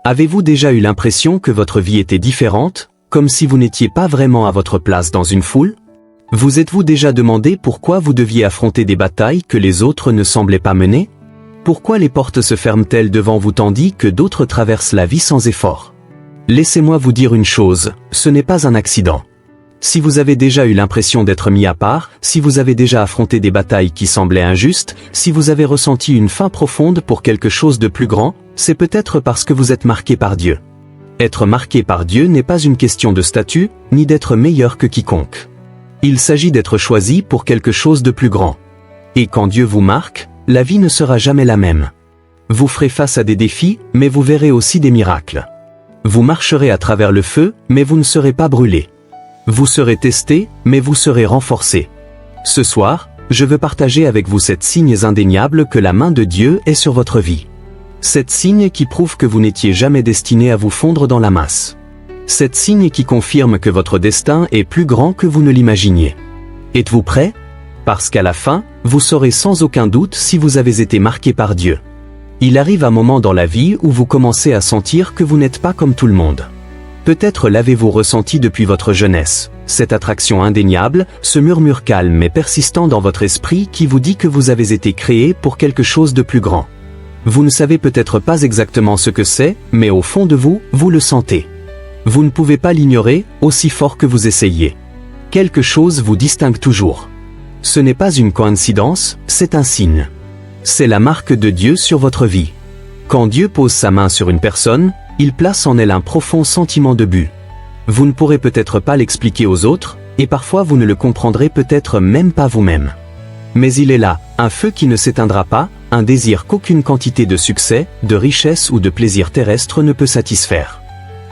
Avez-vous déjà eu l'impression que votre vie était différente, comme si vous n'étiez pas vraiment à votre place dans une foule? Vous êtes-vous déjà demandé pourquoi vous deviez affronter des batailles que les autres ne semblaient pas mener? Pourquoi les portes se ferment-elles devant vous tandis que d'autres traversent la vie sans effort? Laissez-moi vous dire une chose, ce n'est pas un accident. Si vous avez déjà eu l'impression d'être mis à part, si vous avez déjà affronté des batailles qui semblaient injustes, si vous avez ressenti une faim profonde pour quelque chose de plus grand, c'est peut-être parce que vous êtes marqué par Dieu. Être marqué par Dieu n'est pas une question de statut, ni d'être meilleur que quiconque. Il s'agit d'être choisi pour quelque chose de plus grand. Et quand Dieu vous marque, la vie ne sera jamais la même. Vous ferez face à des défis, mais vous verrez aussi des miracles. Vous marcherez à travers le feu, mais vous ne serez pas brûlé. Vous serez testé, mais vous serez renforcé. Ce soir, je veux partager avec vous 7 signes indéniables que la main de Dieu est sur votre vie. 7 signes qui prouvent que vous n'étiez jamais destiné à vous fondre dans la masse. 7 signes qui confirment que votre destin est plus grand que vous ne l'imaginiez. Êtes-vous prêt? Parce qu'à la fin, vous saurez sans aucun doute si vous avez été marqué par Dieu. Il arrive un moment dans la vie où vous commencez à sentir que vous n'êtes pas comme tout le monde. Peut-être l'avez-vous ressenti depuis votre jeunesse, cette attraction indéniable, ce murmure calme mais persistant dans votre esprit qui vous dit que vous avez été créé pour quelque chose de plus grand. Vous ne savez peut-être pas exactement ce que c'est, mais au fond de vous, vous le sentez. Vous ne pouvez pas l'ignorer, aussi fort que vous essayez. Quelque chose vous distingue toujours. Ce n'est pas une coïncidence, c'est un signe. C'est la marque de Dieu sur votre vie. Quand Dieu pose sa main sur une personne, il place en elle un profond sentiment de but. Vous ne pourrez peut-être pas l'expliquer aux autres, et parfois vous ne le comprendrez peut-être même pas vous-même. Mais il est là, un feu qui ne s'éteindra pas, un désir qu'aucune quantité de succès, de richesse ou de plaisir terrestre ne peut satisfaire.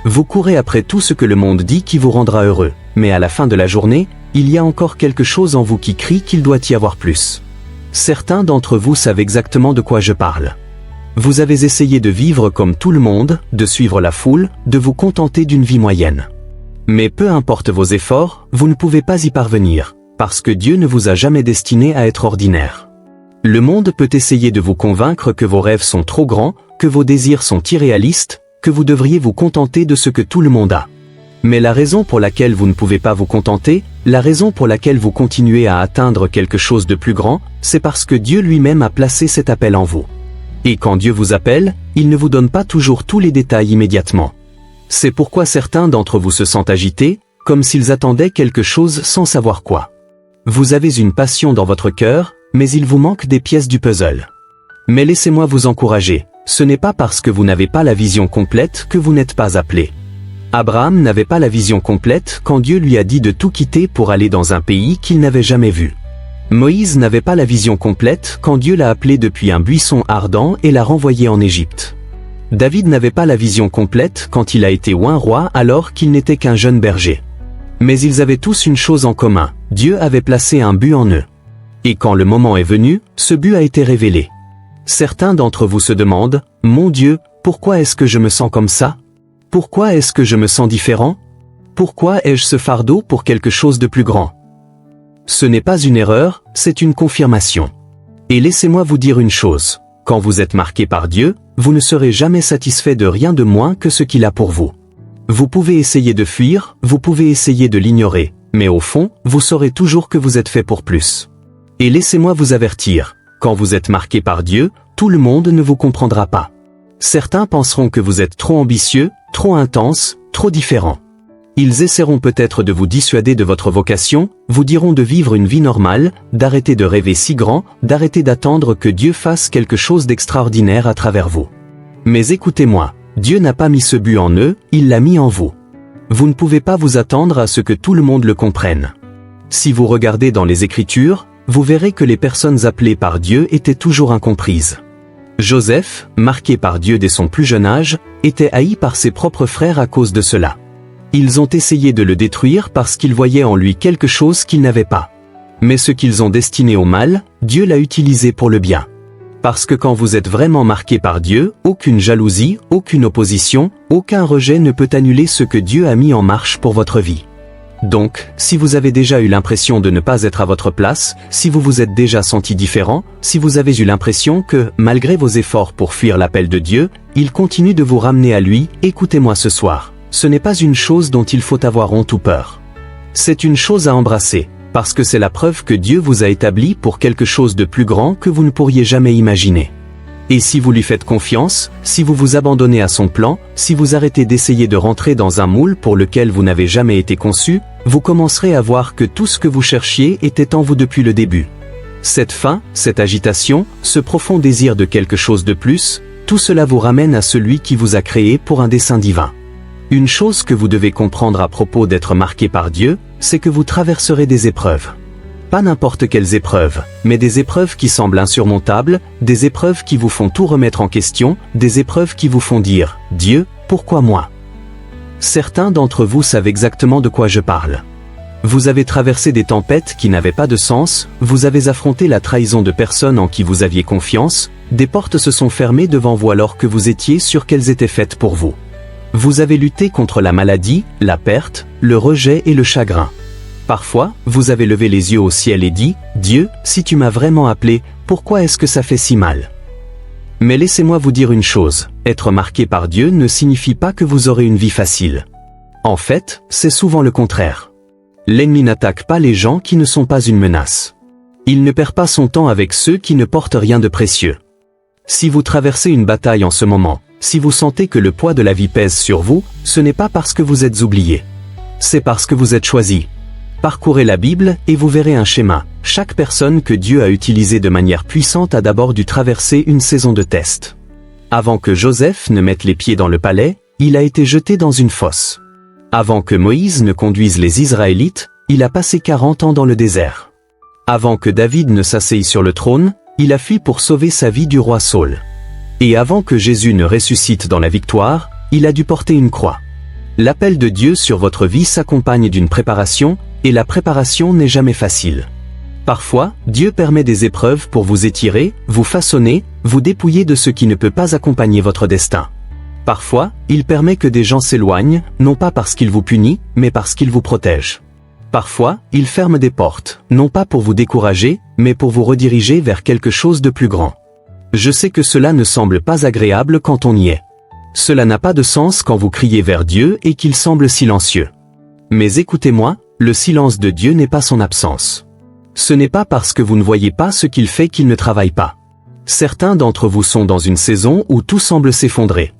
Vous courez après tout ce que le monde dit qui vous rendra heureux, mais à la fin de la journée, il y a encore quelque chose en vous qui crie qu'il doit y avoir plus. Certains d'entre vous savent exactement de quoi je parle. Vous avez essayé de vivre comme tout le monde, de suivre la foule, de vous contenter d'une vie moyenne. Mais peu importe vos efforts, vous ne pouvez pas y parvenir, parce que Dieu ne vous a jamais destiné à être ordinaire. Le monde peut essayer de vous convaincre que vos rêves sont trop grands, que vos désirs sont irréalistes, que vous devriez vous contenter de ce que tout le monde a. Mais la raison pour laquelle vous ne pouvez pas vous contenter, la raison pour laquelle vous continuez à atteindre quelque chose de plus grand, c'est parce que Dieu lui-même a placé cet appel en vous. Et quand Dieu vous appelle, il ne vous donne pas toujours tous les détails immédiatement. C'est pourquoi certains d'entre vous se sentent agités, comme s'ils attendaient quelque chose sans savoir quoi. Vous avez une passion dans votre cœur, mais il vous manque des pièces du puzzle. Mais laissez-moi vous encourager, ce n'est pas parce que vous n'avez pas la vision complète que vous n'êtes pas appelé. Abraham n'avait pas la vision complète quand Dieu lui a dit de tout quitter pour aller dans un pays qu'il n'avait jamais vu. Moïse n'avait pas la vision complète quand Dieu l'a appelé depuis un buisson ardent et l'a renvoyé en Égypte. David n'avait pas la vision complète quand il a été oint roi alors qu'il n'était qu'un jeune berger. Mais ils avaient tous une chose en commun, Dieu avait placé un but en eux. Et quand le moment est venu, ce but a été révélé. Certains d'entre vous se demandent, « Mon Dieu, pourquoi est-ce que je me sens comme ça? Pourquoi est-ce que je me sens différent? Pourquoi ai-je ce fardeau pour quelque chose de plus grand ?» Ce n'est pas une erreur, c'est une confirmation. Et laissez-moi vous dire une chose, quand vous êtes marqué par Dieu, vous ne serez jamais satisfait de rien de moins que ce qu'il a pour vous. Vous pouvez essayer de fuir, vous pouvez essayer de l'ignorer, mais au fond, vous saurez toujours que vous êtes fait pour plus. Et laissez-moi vous avertir, quand vous êtes marqué par Dieu, tout le monde ne vous comprendra pas. Certains penseront que vous êtes trop ambitieux, trop intense, trop différent. Ils essaieront peut-être de vous dissuader de votre vocation, vous diront de vivre une vie normale, d'arrêter de rêver si grand, d'arrêter d'attendre que Dieu fasse quelque chose d'extraordinaire à travers vous. Mais écoutez-moi, Dieu n'a pas mis ce but en eux, il l'a mis en vous. Vous ne pouvez pas vous attendre à ce que tout le monde le comprenne. Si vous regardez dans les Écritures, vous verrez que les personnes appelées par Dieu étaient toujours incomprises. Joseph, marqué par Dieu dès son plus jeune âge, était haï par ses propres frères à cause de cela. Ils ont essayé de le détruire parce qu'ils voyaient en lui quelque chose qu'il n'avait pas. Mais ce qu'ils ont destiné au mal, Dieu l'a utilisé pour le bien. Parce que quand vous êtes vraiment marqué par Dieu, aucune jalousie, aucune opposition, aucun rejet ne peut annuler ce que Dieu a mis en marche pour votre vie. Donc, si vous avez déjà eu l'impression de ne pas être à votre place, si vous vous êtes déjà senti différent, si vous avez eu l'impression que, malgré vos efforts pour fuir l'appel de Dieu, il continue de vous ramener à lui, écoutez-moi ce soir. Ce n'est pas une chose dont il faut avoir honte ou peur. C'est une chose à embrasser, parce que c'est la preuve que Dieu vous a établi pour quelque chose de plus grand que vous ne pourriez jamais imaginer. Et si vous lui faites confiance, si vous vous abandonnez à son plan, si vous arrêtez d'essayer de rentrer dans un moule pour lequel vous n'avez jamais été conçu, vous commencerez à voir que tout ce que vous cherchiez était en vous depuis le début. Cette faim, cette agitation, ce profond désir de quelque chose de plus, tout cela vous ramène à celui qui vous a créé pour un dessein divin. Une chose que vous devez comprendre à propos d'être marqué par Dieu, c'est que vous traverserez des épreuves. Pas n'importe quelles épreuves, mais des épreuves qui semblent insurmontables, des épreuves qui vous font tout remettre en question, des épreuves qui vous font dire « Dieu, pourquoi moi ?» Certains d'entre vous savent exactement de quoi je parle. Vous avez traversé des tempêtes qui n'avaient pas de sens, vous avez affronté la trahison de personnes en qui vous aviez confiance, des portes se sont fermées devant vous alors que vous étiez sûr qu'elles étaient faites pour vous. Vous avez lutté contre la maladie, la perte, le rejet et le chagrin. Parfois, vous avez levé les yeux au ciel et dit « Dieu, si tu m'as vraiment appelé, pourquoi est-ce que ça fait si mal ?» Mais laissez-moi vous dire une chose, être marqué par Dieu ne signifie pas que vous aurez une vie facile. En fait, c'est souvent le contraire. L'ennemi n'attaque pas les gens qui ne sont pas une menace. Il ne perd pas son temps avec ceux qui ne portent rien de précieux. Si vous traversez une bataille en ce moment, si vous sentez que le poids de la vie pèse sur vous, ce n'est pas parce que vous êtes oublié. C'est parce que vous êtes choisi. Parcourez la Bible et vous verrez un schéma. Chaque personne que Dieu a utilisée de manière puissante a d'abord dû traverser une saison de test. Avant que Joseph ne mette les pieds dans le palais, il a été jeté dans une fosse. Avant que Moïse ne conduise les Israélites, il a passé 40 ans dans le désert. Avant que David ne s'asseye sur le trône, il a fui pour sauver sa vie du roi Saül. Et avant que Jésus ne ressuscite dans la victoire, il a dû porter une croix. L'appel de Dieu sur votre vie s'accompagne d'une préparation, et la préparation n'est jamais facile. Parfois, Dieu permet des épreuves pour vous étirer, vous façonner, vous dépouiller de ce qui ne peut pas accompagner votre destin. Parfois, il permet que des gens s'éloignent, non pas parce qu'il vous punit, mais parce qu'il vous protège. Parfois, il ferme des portes, non pas pour vous décourager, mais pour vous rediriger vers quelque chose de plus grand. Je sais que cela ne semble pas agréable quand on y est. Cela n'a pas de sens quand vous criez vers Dieu et qu'il semble silencieux. Mais écoutez-moi, le silence de Dieu n'est pas son absence. Ce n'est pas parce que vous ne voyez pas ce qu'il fait qu'il ne travaille pas. Certains d'entre vous sont dans une saison où tout semble s'effondrer.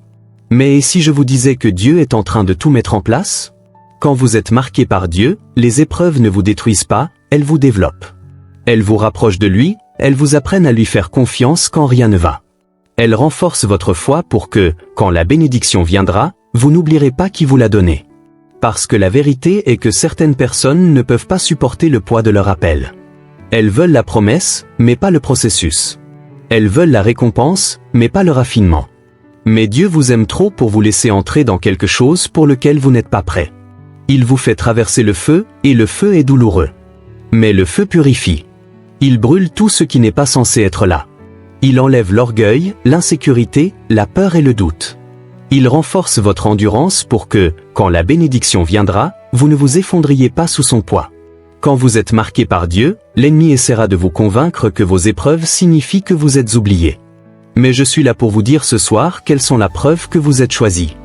Mais si je vous disais que Dieu est en train de tout mettre en place? Quand vous êtes marqué par Dieu, les épreuves ne vous détruisent pas, elles vous développent. Elles vous rapprochent de lui, elles vous apprennent à lui faire confiance quand rien ne va. Elles renforcent votre foi pour que, quand la bénédiction viendra, vous n'oublierez pas qui vous l'a donnée. Parce que la vérité est que certaines personnes ne peuvent pas supporter le poids de leur appel. Elles veulent la promesse, mais pas le processus. Elles veulent la récompense, mais pas le raffinement. Mais Dieu vous aime trop pour vous laisser entrer dans quelque chose pour lequel vous n'êtes pas prêt. Il vous fait traverser le feu, et le feu est douloureux. Mais le feu purifie. Il brûle tout ce qui n'est pas censé être là. Il enlève l'orgueil, l'insécurité, la peur et le doute. Il renforce votre endurance pour que, quand la bénédiction viendra, vous ne vous effondriez pas sous son poids. Quand vous êtes marqué par Dieu, l'ennemi essaiera de vous convaincre que vos épreuves signifient que vous êtes oublié. Mais je suis là pour vous dire ce soir quelles sont la preuve que vous êtes choisi.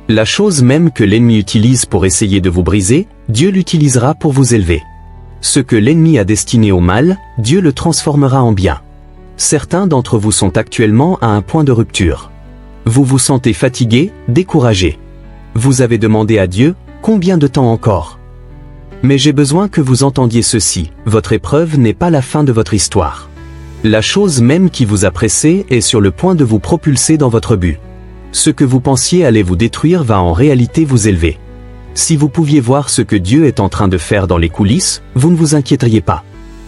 La chose même que l'ennemi utilise pour essayer de vous briser, Dieu l'utilisera pour vous élever. Ce que l'ennemi a destiné au mal, Dieu le transformera en bien. Certains d'entre vous sont actuellement à un point de rupture. Vous vous sentez fatigué, découragé. Vous avez demandé à Dieu, combien de temps encore? Mais j'ai besoin que vous entendiez ceci, votre épreuve n'est pas la fin de votre histoire. La chose même qui vous a pressé est sur le point de vous propulser dans votre but. Ce que vous pensiez allait vous détruire va en réalité vous élever. Si vous pouviez voir ce que Dieu est en train de faire dans les coulisses, vous ne vous inquiéteriez pas.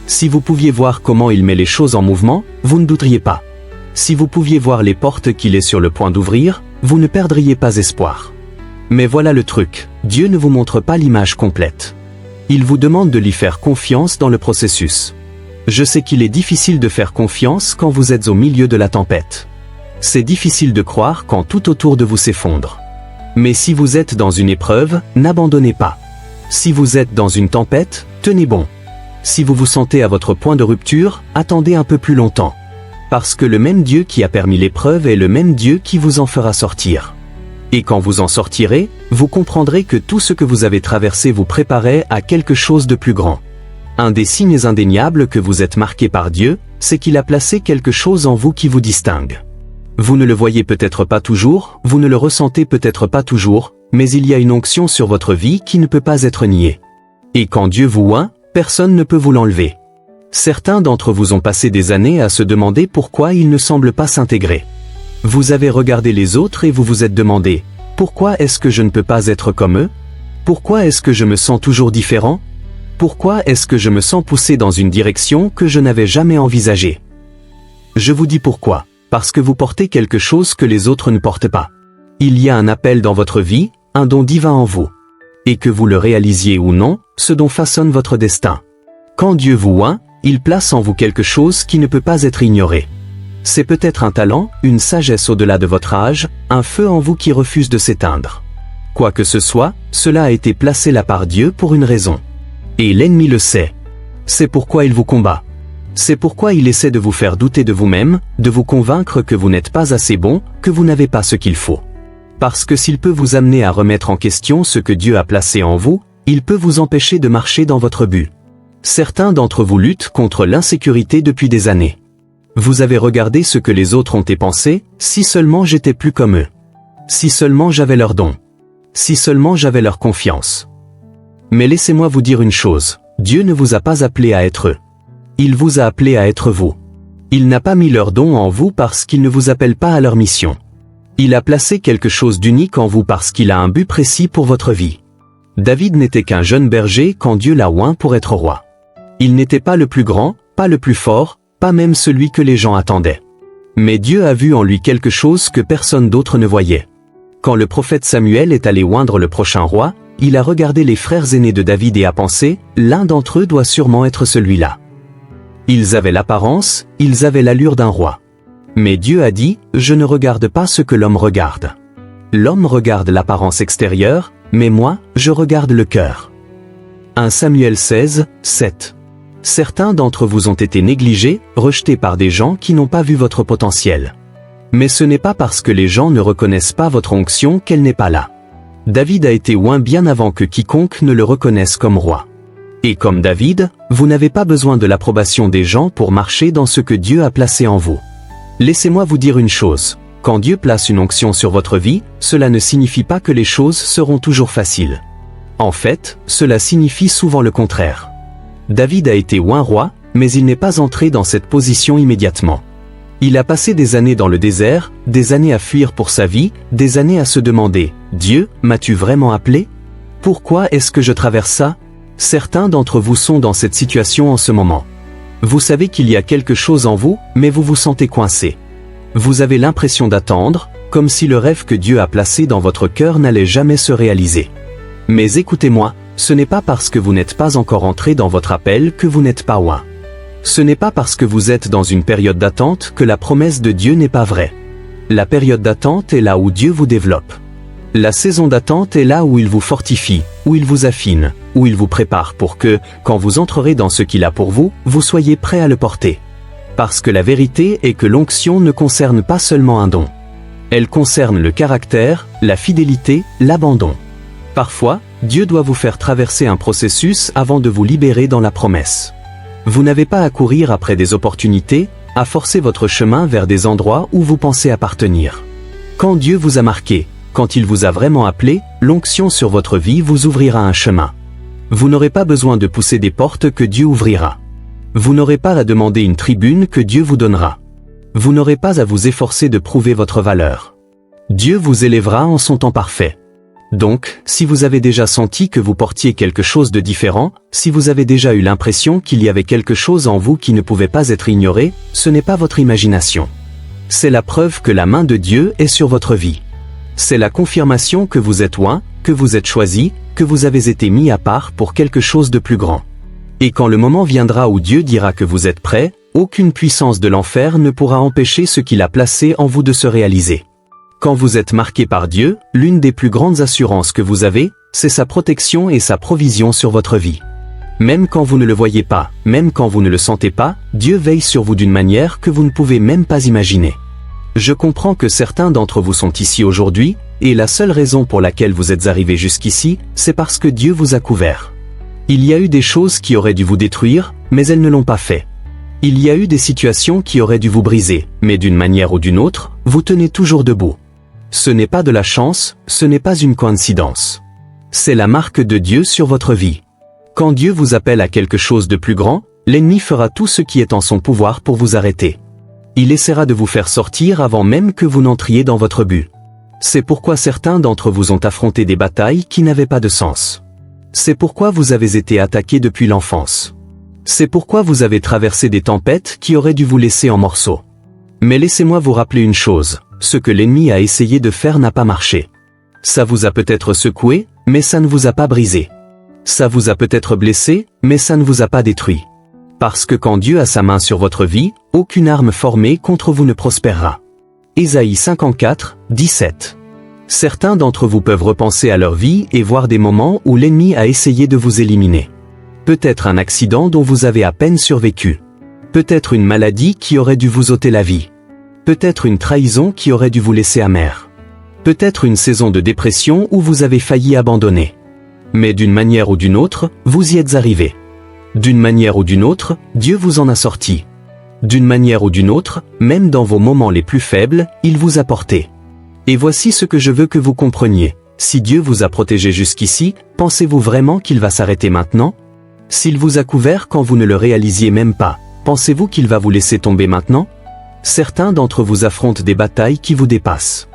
Si vous pouviez voir comment il met les choses en mouvement, vous ne douteriez pas. Si vous pouviez voir les portes qu'il est sur le point d'ouvrir, vous ne perdriez pas espoir. Mais voilà le truc, Dieu ne vous montre pas l'image complète. Il vous demande de lui faire confiance dans le processus. Je sais qu'il est difficile de faire confiance quand vous êtes au milieu de la tempête. C'est difficile de croire quand tout autour de vous s'effondre. Mais si vous êtes dans une épreuve, n'abandonnez pas. Si vous êtes dans une tempête, tenez bon. Si vous vous sentez à votre point de rupture, attendez un peu plus longtemps. Parce que le même Dieu qui a permis l'épreuve est le même Dieu qui vous en fera sortir. Et quand vous en sortirez, vous comprendrez que tout ce que vous avez traversé vous préparait à quelque chose de plus grand. Un des signes indéniables que vous êtes marqué par Dieu, c'est qu'il a placé quelque chose en vous qui vous distingue. Vous ne le voyez peut-être pas toujours, vous ne le ressentez peut-être pas toujours, mais il y a une onction sur votre vie qui ne peut pas être niée. Et quand Dieu vous oint, personne ne peut vous l'enlever. Certains d'entre vous ont passé des années à se demander pourquoi ils ne semblent pas s'intégrer. Vous avez regardé les autres et vous vous êtes demandé, pourquoi est-ce que je ne peux pas être comme eux? Pourquoi est-ce que je me sens toujours différent? Pourquoi est-ce que je me sens poussé dans une direction que je n'avais jamais envisagée? Je vous dis pourquoi. Parce que vous portez quelque chose que les autres ne portent pas. Il y a un appel dans votre vie, un don divin en vous. Et que vous le réalisiez ou non, ce don façonne votre destin. Quand Dieu vous oint, il place en vous quelque chose qui ne peut pas être ignoré. C'est peut-être un talent, une sagesse au-delà de votre âge, un feu en vous qui refuse de s'éteindre. Quoi que ce soit, cela a été placé là par Dieu pour une raison. Et l'ennemi le sait. C'est pourquoi il vous combat. C'est pourquoi il essaie de vous faire douter de vous-même, de vous convaincre que vous n'êtes pas assez bon, que vous n'avez pas ce qu'il faut. Parce que s'il peut vous amener à remettre en question ce que Dieu a placé en vous, il peut vous empêcher de marcher dans votre but. Certains d'entre vous luttent contre l'insécurité depuis des années. Vous avez regardé ce que les autres ont pensé, si seulement j'étais plus comme eux. Si seulement j'avais leur don. Si seulement j'avais leur confiance. Mais laissez-moi vous dire une chose, Dieu ne vous a pas appelé à être eux. Il vous a appelé à être vous. Il n'a pas mis leur don en vous parce qu'il ne vous appelle pas à leur mission. Il a placé quelque chose d'unique en vous parce qu'il a un but précis pour votre vie. David n'était qu'un jeune berger quand Dieu l'a oint pour être roi. Il n'était pas le plus grand, pas le plus fort, pas même celui que les gens attendaient. Mais Dieu a vu en lui quelque chose que personne d'autre ne voyait. Quand le prophète Samuel est allé oindre le prochain roi, il a regardé les frères aînés de David et a pensé, l'un d'entre eux doit sûrement être celui-là. Ils avaient l'apparence, ils avaient l'allure d'un roi. Mais Dieu a dit, je ne regarde pas ce que l'homme regarde. L'homme regarde l'apparence extérieure, mais moi, je regarde le cœur. 1 Samuel 16, 7. Certains d'entre vous ont été négligés, rejetés par des gens qui n'ont pas vu votre potentiel. Mais ce n'est pas parce que les gens ne reconnaissent pas votre onction qu'elle n'est pas là. David a été oint bien avant que quiconque ne le reconnaisse comme roi. Et comme David, vous n'avez pas besoin de l'approbation des gens pour marcher dans ce que Dieu a placé en vous. Laissez-moi vous dire une chose, quand Dieu place une onction sur votre vie, cela ne signifie pas que les choses seront toujours faciles. En fait, cela signifie souvent le contraire. David a été oint roi, mais il n'est pas entré dans cette position immédiatement. Il a passé des années dans le désert, des années à fuir pour sa vie, des années à se demander, « Dieu, m'as-tu vraiment appelé? Pourquoi est-ce que je traverse ça ?» Certains d'entre vous sont dans cette situation en ce moment. Vous savez qu'il y a quelque chose en vous, mais vous vous sentez coincé. Vous avez l'impression d'attendre, comme si le rêve que Dieu a placé dans votre cœur n'allait jamais se réaliser. Mais écoutez-moi, ce n'est pas parce que vous n'êtes pas encore entré dans votre appel que vous n'êtes pas oint. Ce n'est pas parce que vous êtes dans une période d'attente que la promesse de Dieu n'est pas vraie. La période d'attente est là où Dieu vous développe. La saison d'attente est là où il vous fortifie, où il vous affine, où il vous prépare pour que, quand vous entrerez dans ce qu'il a pour vous, vous soyez prêt à le porter. Parce que la vérité est que l'onction ne concerne pas seulement un don. Elle concerne le caractère, la fidélité, l'abandon. Parfois, Dieu doit vous faire traverser un processus avant de vous libérer dans la promesse. Vous n'avez pas à courir après des opportunités, à forcer votre chemin vers des endroits où vous pensez appartenir. Quand Dieu vous a marqué, quand il vous a vraiment appelé, l'onction sur votre vie vous ouvrira un chemin. Vous n'aurez pas besoin de pousser des portes que Dieu ouvrira. Vous n'aurez pas à demander une tribune que Dieu vous donnera. Vous n'aurez pas à vous efforcer de prouver votre valeur. Dieu vous élèvera en son temps parfait. Donc, si vous avez déjà senti que vous portiez quelque chose de différent, si vous avez déjà eu l'impression qu'il y avait quelque chose en vous qui ne pouvait pas être ignoré, ce n'est pas votre imagination. C'est la preuve que la main de Dieu est sur votre vie. C'est la confirmation que vous êtes oint, que vous êtes choisi, que vous avez été mis à part pour quelque chose de plus grand. Et quand le moment viendra où Dieu dira que vous êtes prêt, aucune puissance de l'enfer ne pourra empêcher ce qu'il a placé en vous de se réaliser. Quand vous êtes marqué par Dieu, l'une des plus grandes assurances que vous avez, c'est sa protection et sa provision sur votre vie. Même quand vous ne le voyez pas, même quand vous ne le sentez pas, Dieu veille sur vous d'une manière que vous ne pouvez même pas imaginer. Je comprends que certains d'entre vous sont ici aujourd'hui, et la seule raison pour laquelle vous êtes arrivés jusqu'ici, c'est parce que Dieu vous a couvert. Il y a eu des choses qui auraient dû vous détruire, mais elles ne l'ont pas fait. Il y a eu des situations qui auraient dû vous briser, mais d'une manière ou d'une autre, vous tenez toujours debout. Ce n'est pas de la chance, ce n'est pas une coïncidence. C'est la marque de Dieu sur votre vie. Quand Dieu vous appelle à quelque chose de plus grand, l'ennemi fera tout ce qui est en son pouvoir pour vous arrêter. Il essaiera de vous faire sortir avant même que vous n'entriez dans votre but. C'est pourquoi certains d'entre vous ont affronté des batailles qui n'avaient pas de sens. C'est pourquoi vous avez été attaqués depuis l'enfance. C'est pourquoi vous avez traversé des tempêtes qui auraient dû vous laisser en morceaux. Mais laissez-moi vous rappeler une chose, ce que l'ennemi a essayé de faire n'a pas marché. Ça vous a peut-être secoué, mais ça ne vous a pas brisé. Ça vous a peut-être blessé, mais ça ne vous a pas détruit. Parce que quand Dieu a sa main sur votre vie, aucune arme formée contre vous ne prospérera. Ésaïe 54, 17. Certains d'entre vous peuvent repenser à leur vie et voir des moments où l'ennemi a essayé de vous éliminer. Peut-être un accident dont vous avez à peine survécu. Peut-être une maladie qui aurait dû vous ôter la vie. Peut-être une trahison qui aurait dû vous laisser amer. Peut-être une saison de dépression où vous avez failli abandonner. Mais d'une manière ou d'une autre, vous y êtes arrivé. D'une manière ou d'une autre, Dieu vous en a sorti. D'une manière ou d'une autre, même dans vos moments les plus faibles, il vous a porté. Et voici ce que je veux que vous compreniez. Si Dieu vous a protégé jusqu'ici, pensez-vous vraiment qu'il va s'arrêter maintenant? S'il vous a couvert quand vous ne le réalisiez même pas, pensez-vous qu'il va vous laisser tomber maintenant? Certains d'entre vous affrontent des batailles qui vous dépassent.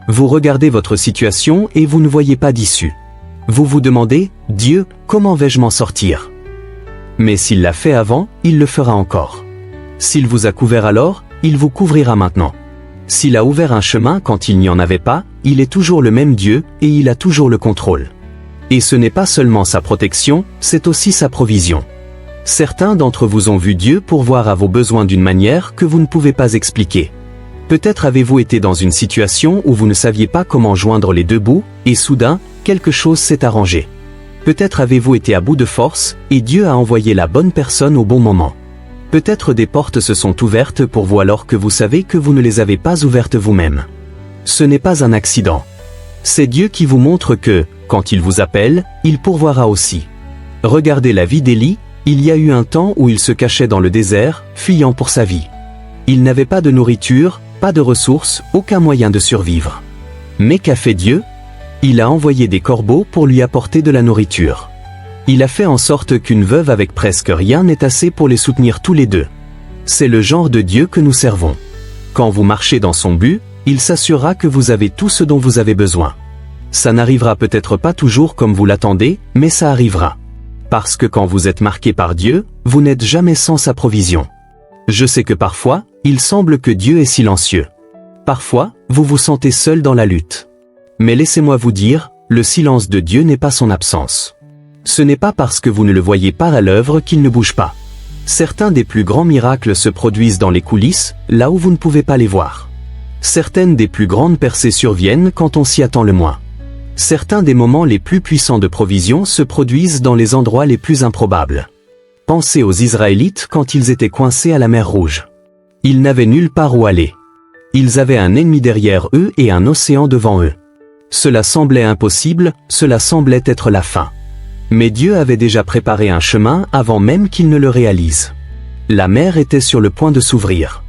Vous regardez votre situation et vous ne voyez pas d'issue. Vous vous demandez, Dieu, comment vais-je m'en sortir? Mais s'il l'a fait avant, il le fera encore. S'il vous a couvert alors, il vous couvrira maintenant. S'il a ouvert un chemin quand il n'y en avait pas, il est toujours le même Dieu, et il a toujours le contrôle. Et ce n'est pas seulement sa protection, c'est aussi sa provision. Certains d'entre vous ont vu Dieu pourvoir à vos besoins d'une manière que vous ne pouvez pas expliquer. Peut-être avez-vous été dans une situation où vous ne saviez pas comment joindre les deux bouts, et soudain, quelque chose s'est arrangé. Peut-être avez-vous été à bout de force, et Dieu a envoyé la bonne personne au bon moment. Peut-être des portes se sont ouvertes pour vous alors que vous savez que vous ne les avez pas ouvertes vous-même. Ce n'est pas un accident. C'est Dieu qui vous montre que, quand il vous appelle, il pourvoira aussi. Regardez la vie d'Élie, il y a eu un temps où il se cachait dans le désert, fuyant pour sa vie. Il n'avait pas de nourriture, pas de ressources, aucun moyen de survivre. Mais qu'a fait Dieu? Il a envoyé des corbeaux pour lui apporter de la nourriture. Il a fait en sorte qu'une veuve avec presque rien n'ait assez pour les soutenir tous les deux. C'est le genre de Dieu que nous servons. Quand vous marchez dans son but, il s'assurera que vous avez tout ce dont vous avez besoin. Ça n'arrivera peut-être pas toujours comme vous l'attendez, mais ça arrivera. Parce que quand vous êtes marqué par Dieu, vous n'êtes jamais sans sa provision. Je sais que parfois, il semble que Dieu est silencieux. Parfois, vous vous sentez seul dans la lutte. Mais laissez-moi vous dire, le silence de Dieu n'est pas son absence. Ce n'est pas parce que vous ne le voyez pas à l'œuvre qu'il ne bouge pas. Certains des plus grands miracles se produisent dans les coulisses, là où vous ne pouvez pas les voir. Certaines des plus grandes percées surviennent quand on s'y attend le moins. Certains des moments les plus puissants de provision se produisent dans les endroits les plus improbables. Pensez aux Israélites quand ils étaient coincés à la mer Rouge. Ils n'avaient nulle part où aller. Ils avaient un ennemi derrière eux et un océan devant eux. Cela semblait impossible, cela semblait être la fin. Mais Dieu avait déjà préparé un chemin avant même qu'ils ne le réalisent. La mer était sur le point de s'ouvrir.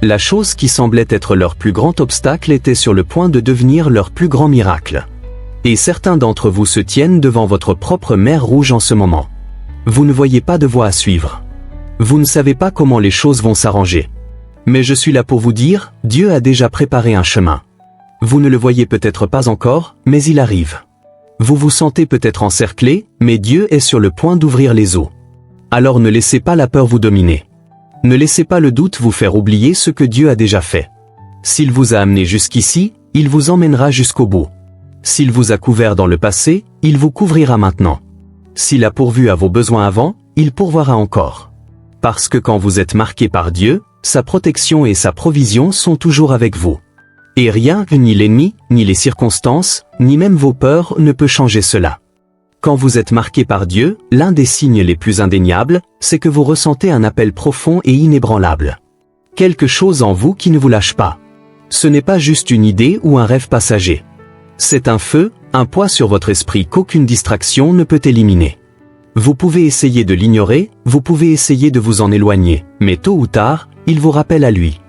La chose qui semblait être leur plus grand obstacle était sur le point de devenir leur plus grand miracle. Et certains d'entre vous se tiennent devant votre propre mer Rouge en ce moment. Vous ne voyez pas de voie à suivre. Vous ne savez pas comment les choses vont s'arranger. Mais je suis là pour vous dire, Dieu a déjà préparé un chemin. Vous ne le voyez peut-être pas encore, mais il arrive. Vous vous sentez peut-être encerclé, mais Dieu est sur le point d'ouvrir les eaux. Alors ne laissez pas la peur vous dominer. Ne laissez pas le doute vous faire oublier ce que Dieu a déjà fait. S'il vous a amené jusqu'ici, il vous emmènera jusqu'au bout. S'il vous a couvert dans le passé, il vous couvrira maintenant. S'il a pourvu à vos besoins avant, il pourvoira encore. Parce que quand vous êtes marqué par Dieu, sa protection et sa provision sont toujours avec vous. Et rien, ni l'ennemi, ni les circonstances, ni même vos peurs ne peut changer cela. Quand vous êtes marqué par Dieu, l'un des signes les plus indéniables, c'est que vous ressentez un appel profond et inébranlable. Quelque chose en vous qui ne vous lâche pas. Ce n'est pas juste une idée ou un rêve passager. C'est un feu, un poids sur votre esprit qu'aucune distraction ne peut éliminer. Vous pouvez essayer de l'ignorer, vous pouvez essayer de vous en éloigner, mais tôt ou tard, il vous rappelle à lui.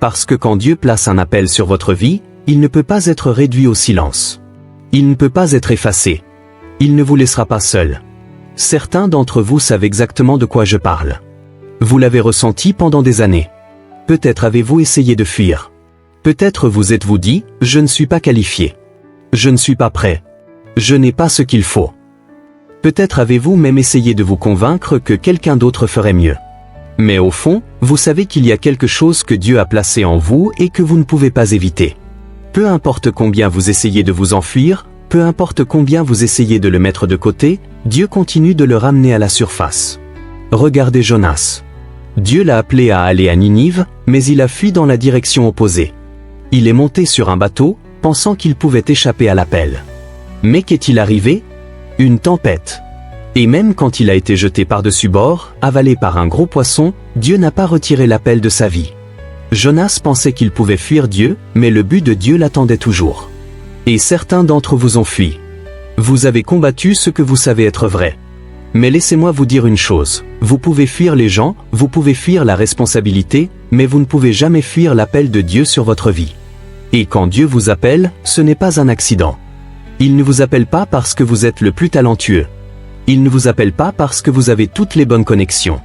Parce que quand Dieu place un appel sur votre vie, il ne peut pas être réduit au silence. Il ne peut pas être effacé. Il ne vous laissera pas seul. Certains d'entre vous savent exactement de quoi je parle. Vous l'avez ressenti pendant des années. Peut-être avez-vous essayé de fuir. Peut-être vous êtes-vous dit, je ne suis pas qualifié. Je ne suis pas prêt. Je n'ai pas ce qu'il faut. Peut-être avez-vous même essayé de vous convaincre que quelqu'un d'autre ferait mieux. Mais au fond, vous savez qu'il y a quelque chose que Dieu a placé en vous et que vous ne pouvez pas éviter. Peu importe combien vous essayez de vous enfuir, peu importe combien vous essayez de le mettre de côté, Dieu continue de le ramener à la surface. Regardez Jonas. Dieu l'a appelé à aller à Ninive, mais il a fui dans la direction opposée. Il est monté sur un bateau, pensant qu'il pouvait échapper à l'appel. Mais qu'est-il arrivé? Une tempête. Et même quand il a été jeté par-dessus bord, avalé par un gros poisson, Dieu n'a pas retiré l'appel de sa vie. Jonas pensait qu'il pouvait fuir Dieu, mais le but de Dieu l'attendait toujours. Et certains d'entre vous ont fui. Vous avez combattu ce que vous savez être vrai. Mais laissez-moi vous dire une chose, vous pouvez fuir les gens, vous pouvez fuir la responsabilité, mais vous ne pouvez jamais fuir l'appel de Dieu sur votre vie. Et quand Dieu vous appelle, ce n'est pas un accident. Il ne vous appelle pas parce que vous êtes le plus talentueux. Il ne vous appelle pas parce que vous avez toutes les bonnes connexions.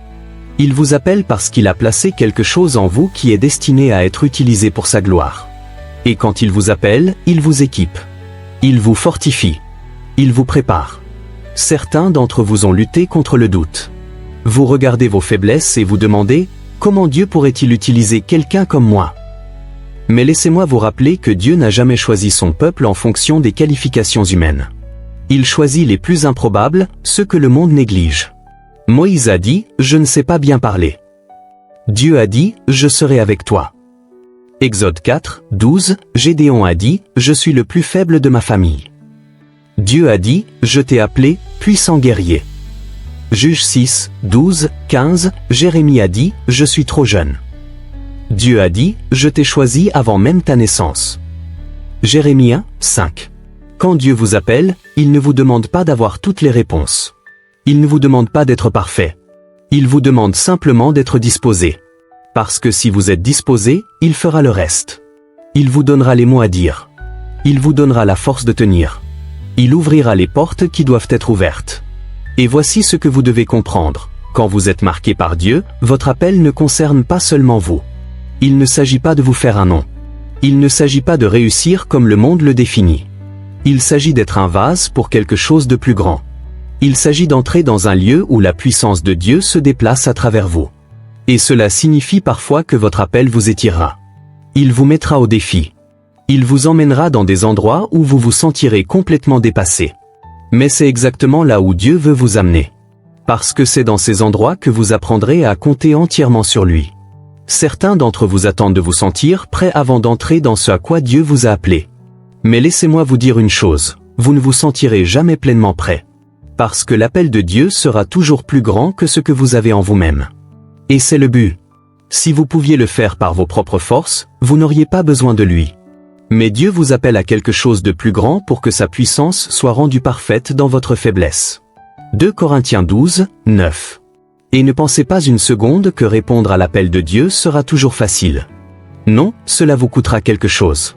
Il vous appelle parce qu'il a placé quelque chose en vous qui est destiné à être utilisé pour sa gloire. Et quand il vous appelle, il vous équipe. Il vous fortifie. Il vous prépare. Certains d'entre vous ont lutté contre le doute. Vous regardez vos faiblesses et vous demandez, comment Dieu pourrait-il utiliser quelqu'un comme moi? Mais laissez-moi vous rappeler que Dieu n'a jamais choisi son peuple en fonction des qualifications humaines. Il choisit les plus improbables, ceux que le monde néglige. Moïse a dit, je ne sais pas bien parler. Dieu a dit, je serai avec toi. Exode 4, 12, Gédéon a dit, je suis le plus faible de ma famille. Dieu a dit, je t'ai appelé, puissant guerrier. Juge 6, 12, 15, Jérémie a dit, je suis trop jeune. Dieu a dit, je t'ai choisi avant même ta naissance. Jérémie 1, 5. Quand Dieu vous appelle, il ne vous demande pas d'avoir toutes les réponses. Il ne vous demande pas d'être parfait. Il vous demande simplement d'être disposé. Parce que si vous êtes disposé, il fera le reste. Il vous donnera les mots à dire. Il vous donnera la force de tenir. Il ouvrira les portes qui doivent être ouvertes. Et voici ce que vous devez comprendre. Quand vous êtes marqué par Dieu, votre appel ne concerne pas seulement vous. Il ne s'agit pas de vous faire un nom. Il ne s'agit pas de réussir comme le monde le définit. Il s'agit d'être un vase pour quelque chose de plus grand. Il s'agit d'entrer dans un lieu où la puissance de Dieu se déplace à travers vous. Et cela signifie parfois que votre appel vous étirera. Il vous mettra au défi. Il vous emmènera dans des endroits où vous vous sentirez complètement dépassé. Mais c'est exactement là où Dieu veut vous amener. Parce que c'est dans ces endroits que vous apprendrez à compter entièrement sur lui. Certains d'entre vous attendent de vous sentir prêt avant d'entrer dans ce à quoi Dieu vous a appelé. Mais laissez-moi vous dire une chose, vous ne vous sentirez jamais pleinement prêt. Parce que l'appel de Dieu sera toujours plus grand que ce que vous avez en vous-même. Et c'est le but. Si vous pouviez le faire par vos propres forces, vous n'auriez pas besoin de lui. Mais Dieu vous appelle à quelque chose de plus grand pour que sa puissance soit rendue parfaite dans votre faiblesse. 2 Corinthiens 12, 9. Et ne pensez pas une seconde que répondre à l'appel de Dieu sera toujours facile. Non, cela vous coûtera quelque chose.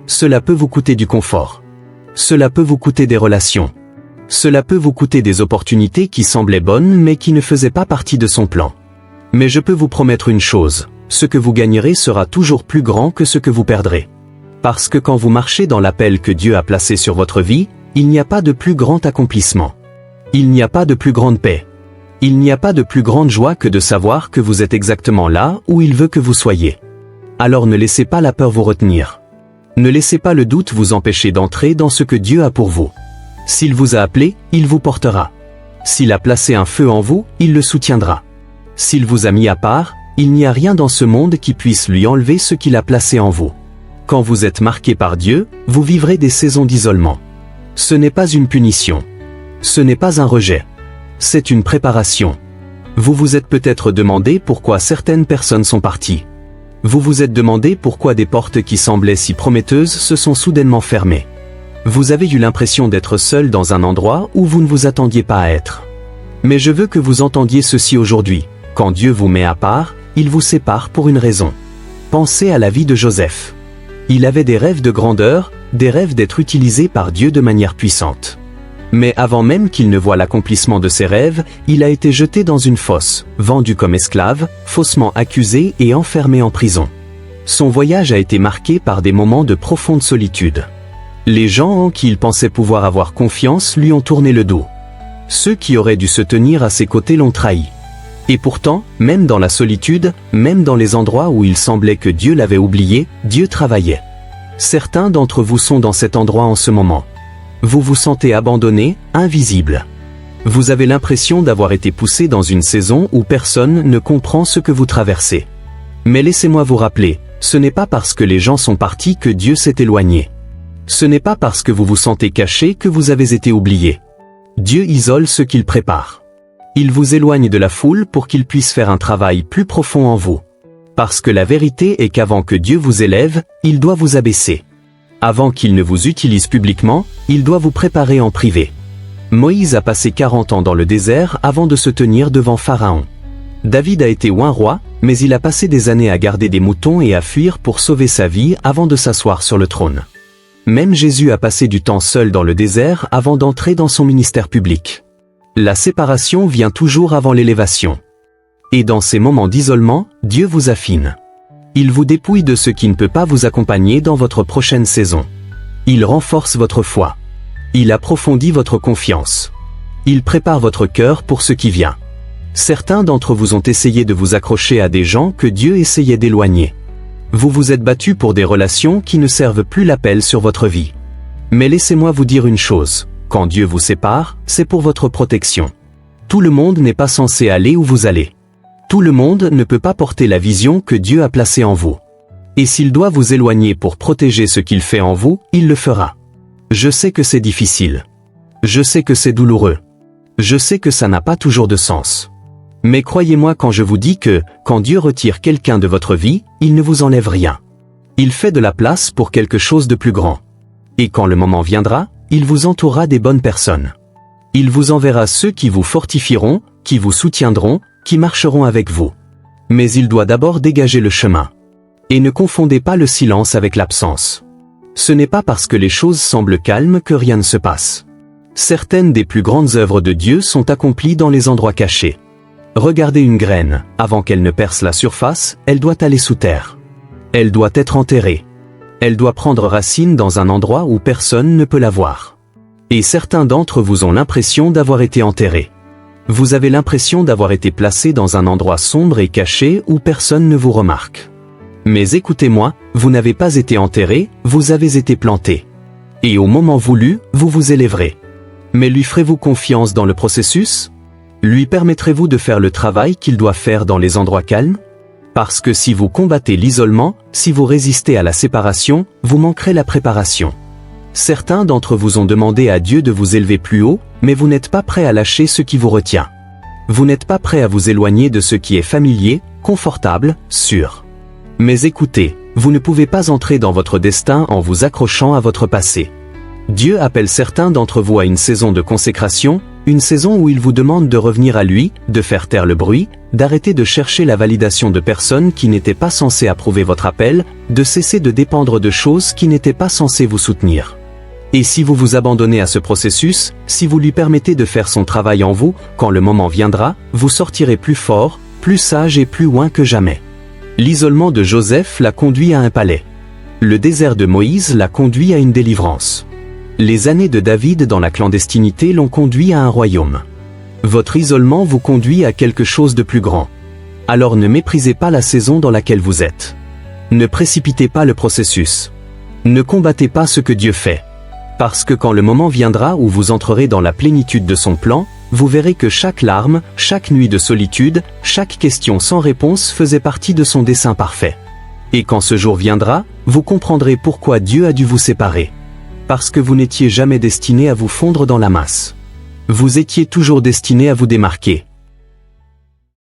Cela peut vous coûter du confort. Cela peut vous coûter des relations. Cela peut vous coûter des opportunités qui semblaient bonnes mais qui ne faisaient pas partie de son plan. Mais je peux vous promettre une chose, ce que vous gagnerez sera toujours plus grand que ce que vous perdrez. Parce que quand vous marchez dans l'appel que Dieu a placé sur votre vie, il n'y a pas de plus grand accomplissement. Il n'y a pas de plus grande paix. Il n'y a pas de plus grande joie que de savoir que vous êtes exactement là où il veut que vous soyez. Alors ne laissez pas la peur vous retenir. Ne laissez pas le doute vous empêcher d'entrer dans ce que Dieu a pour vous. S'il vous a appelé, il vous portera. S'il a placé un feu en vous, il le soutiendra. S'il vous a mis à part, il n'y a rien dans ce monde qui puisse lui enlever ce qu'il a placé en vous. Quand vous êtes marqué par Dieu, vous vivrez des saisons d'isolement. Ce n'est pas une punition. Ce n'est pas un rejet. C'est une préparation. Vous vous êtes peut-être demandé pourquoi certaines personnes sont parties. Vous vous êtes demandé pourquoi des portes qui semblaient si prometteuses se sont soudainement fermées. Vous avez eu l'impression d'être seul dans un endroit où vous ne vous attendiez pas à être. Mais je veux que vous entendiez ceci aujourd'hui. Quand Dieu vous met à part, il vous sépare pour une raison. Pensez à la vie de Joseph. Il avait des rêves de grandeur, des rêves d'être utilisé par Dieu de manière puissante. Mais avant même qu'il ne voie l'accomplissement de ses rêves, il a été jeté dans une fosse, vendu comme esclave, faussement accusé et enfermé en prison. Son voyage a été marqué par des moments de profonde solitude. Les gens en qui il pensait pouvoir avoir confiance lui ont tourné le dos. Ceux qui auraient dû se tenir à ses côtés l'ont trahi. Et pourtant, même dans la solitude, même dans les endroits où il semblait que Dieu l'avait oublié, Dieu travaillait. Certains d'entre vous sont dans cet endroit en ce moment. Vous vous sentez abandonné, invisible. Vous avez l'impression d'avoir été poussé dans une saison où personne ne comprend ce que vous traversez. Mais laissez-moi vous rappeler, ce n'est pas parce que les gens sont partis que Dieu s'est éloigné. Ce n'est pas parce que vous vous sentez caché que vous avez été oublié. Dieu isole ce qu'il prépare. Il vous éloigne de la foule pour qu'il puisse faire un travail plus profond en vous. Parce que la vérité est qu'avant que Dieu vous élève, il doit vous abaisser. Avant qu'il ne vous utilise publiquement, il doit vous préparer en privé. Moïse a passé 40 ans dans le désert avant de se tenir devant Pharaon. David a été oint roi, mais il a passé des années à garder des moutons et à fuir pour sauver sa vie avant de s'asseoir sur le trône. Même Jésus a passé du temps seul dans le désert avant d'entrer dans son ministère public. La séparation vient toujours avant l'élévation. Et dans ces moments d'isolement, Dieu vous affine. Il vous dépouille de ce qui ne peut pas vous accompagner dans votre prochaine saison. Il renforce votre foi. Il approfondit votre confiance. Il prépare votre cœur pour ce qui vient. Certains d'entre vous ont essayé de vous accrocher à des gens que Dieu essayait d'éloigner. Vous vous êtes battu pour des relations qui ne servent plus l'appel sur votre vie. Mais laissez-moi vous dire une chose, quand Dieu vous sépare, c'est pour votre protection. Tout le monde n'est pas censé aller où vous allez. Tout le monde ne peut pas porter la vision que Dieu a placée en vous. Et s'il doit vous éloigner pour protéger ce qu'il fait en vous, il le fera. Je sais que c'est difficile. Je sais que c'est douloureux. Je sais que ça n'a pas toujours de sens. Mais croyez-moi quand je vous dis que, quand Dieu retire quelqu'un de votre vie, il ne vous enlève rien. Il fait de la place pour quelque chose de plus grand. Et quand le moment viendra, il vous entourera des bonnes personnes. Il vous enverra ceux qui vous fortifieront, qui vous soutiendront, qui marcheront avec vous. Mais il doit d'abord dégager le chemin. Et ne confondez pas le silence avec l'absence. Ce n'est pas parce que les choses semblent calmes que rien ne se passe. Certaines des plus grandes œuvres de Dieu sont accomplies dans les endroits cachés. Regardez une graine, avant qu'elle ne perce la surface, elle doit aller sous terre. Elle doit être enterrée. Elle doit prendre racine dans un endroit où personne ne peut la voir. Et certains d'entre vous ont l'impression d'avoir été enterrés. Vous avez l'impression d'avoir été placé dans un endroit sombre et caché où personne ne vous remarque. Mais écoutez-moi, vous n'avez pas été enterré, vous avez été planté. Et au moment voulu, vous vous élèverez. Mais lui ferez-vous confiance dans le processus ? Lui permettrez-vous de faire le travail qu'il doit faire dans les endroits calmes ? Parce que si vous combattez l'isolement, si vous résistez à la séparation, vous manquerez la préparation. Certains d'entre vous ont demandé à Dieu de vous élever plus haut, mais vous n'êtes pas prêt à lâcher ce qui vous retient. Vous n'êtes pas prêt à vous éloigner de ce qui est familier, confortable, sûr. Mais écoutez, vous ne pouvez pas entrer dans votre destin en vous accrochant à votre passé. Dieu appelle certains d'entre vous à une saison de consécration, une saison où il vous demande de revenir à lui, de faire taire le bruit, d'arrêter de chercher la validation de personnes qui n'étaient pas censées approuver votre appel, de cesser de dépendre de choses qui n'étaient pas censées vous soutenir. Et si vous vous abandonnez à ce processus, si vous lui permettez de faire son travail en vous, quand le moment viendra, vous sortirez plus fort, plus sage et plus loin que jamais. L'isolement de Joseph l'a conduit à un palais. Le désert de Moïse l'a conduit à une délivrance. Les années de David dans la clandestinité l'ont conduit à un royaume. Votre isolement vous conduit à quelque chose de plus grand. Alors ne méprisez pas la saison dans laquelle vous êtes. Ne précipitez pas le processus. Ne combattez pas ce que Dieu fait. Parce que quand le moment viendra où vous entrerez dans la plénitude de son plan, vous verrez que chaque larme, chaque nuit de solitude, chaque question sans réponse faisait partie de son dessein parfait. Et quand ce jour viendra, vous comprendrez pourquoi Dieu a dû vous séparer. Parce que vous n'étiez jamais destiné à vous fondre dans la masse. Vous étiez toujours destiné à vous démarquer.